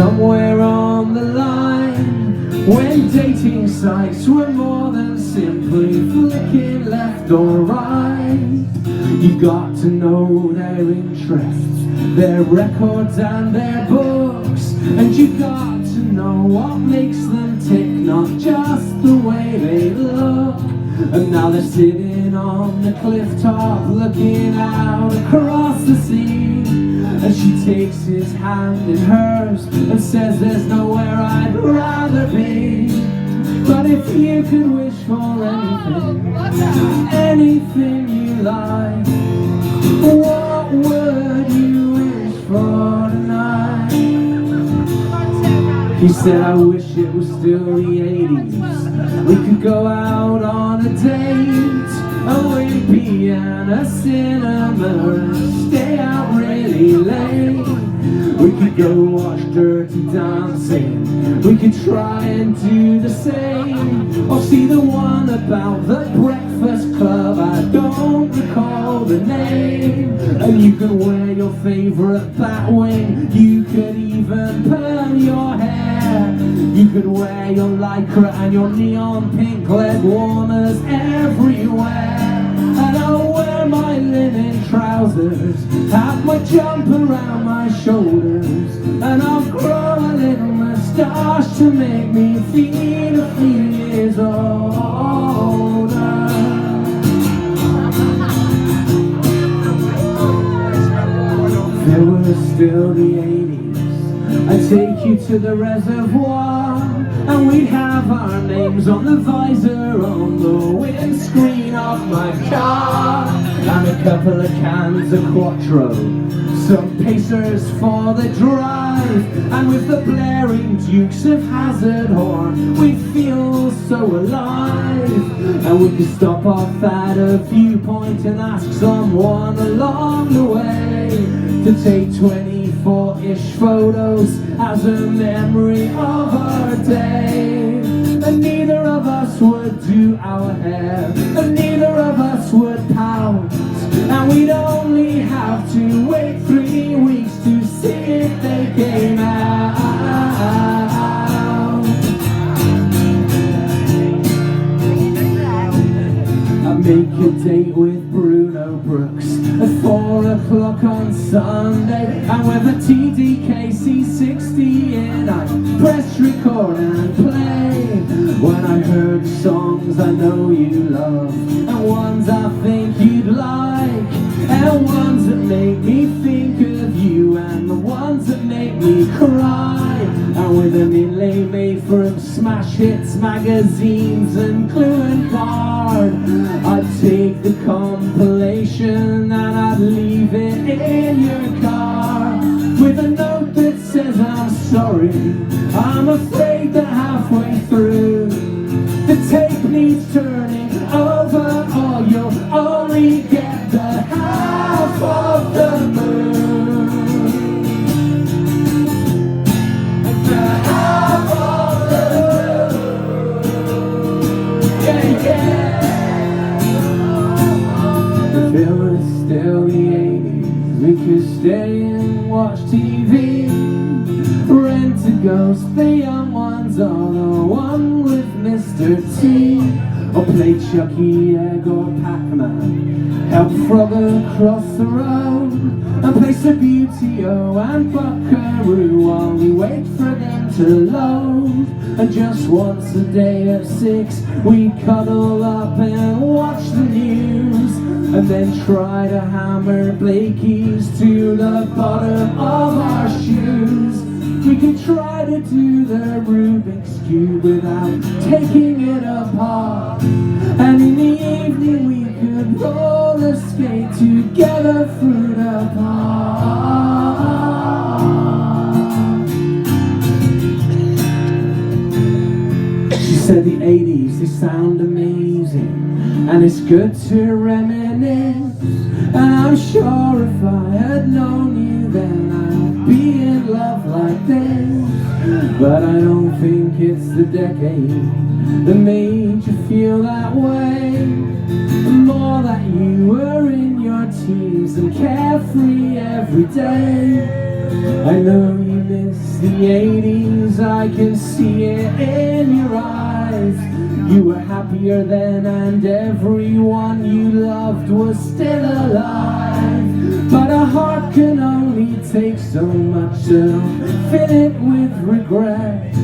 somewhere on the line, when dating sites were more than simply flicking left or right, you got to know their interests, their records and their books, and you got to know what makes them tick, not just the way they look. And now they're sitting on the cliff top looking out across the sea, and she takes his hand in hers and says there's nowhere I'd rather be. But if you could wish for anything you like, what would you wish for tonight? He said, I wish it was still the 80s. We could go out on a date, away beyond a cinema and stay out really late. We could go watch Dirty Dancing, we could try and do the same, or see the one about the Breakfast Club, I don't recall the name. And you could wear your favourite Batwing, you could even perm your hair, you could wear your lycra and your neon pink leg warmers everywhere. And I'll wear my linen trousers, have my jump around my shoulders, and I'll grow a little moustache to make me feel a few years older. If it was still the 80s, I'd take you to the reservoir, and we'd have our names on the visor on the windscreen of my car, and a couple of cans of Quattro, some Pacers for the drive, and with the blaring Dukes of Hazzard horn, we'd feel so alive. And we could stop off at a viewpoint and ask someone along the way to take 24-ish photos as a memory of our day. And neither of us would do our hair, and neither of us would pout, and we'd only have to wait 3 weeks to see if they came out. I'd make a date with Bruno Brooks at 4 o'clock on Sunday, and with a TDK C60 in, I'd press record and play. When I heard songs I know you love, and ones I think you'd like, and ones that make me think of you, and the ones that make me cry, and with an inlay made from Smash Hits magazines and Clue and Card, I'd take the compilation and I'd leave it in your car, with a note that says I'm sorry, I'm afraid that halfway through the tape needs turning over, or you'll only get the half of the moon. The half of the moon. Yeah, yeah. If it was still the 80s, we could stay and watch TV, rent a Ghost, the young ones, or the one with Mr. T, or play Chucky, Egg or Pac-Man, help Frog across the road, and play Subbuteo and Buckaroo while we wait for them to load. And just once a day at 6, we cuddle up and watch the news, and then try to hammer Blakey's to the bottom of our shoes. We could try to do the Rubik's Cube without taking it apart, and in the evening we could roller skate together through the park. She said the 80s, they sound amazing, and it's good to reminisce, and I'm sure if I had known you then I'd be in love like this. But I don't think it's the decade that made you feel that way, more that you were in your teens and carefree every day. I know you miss the 80s, I can see it in your eyes. You were happier then and everyone you loved was still alive. But a heart can only take so much to fill it with regret.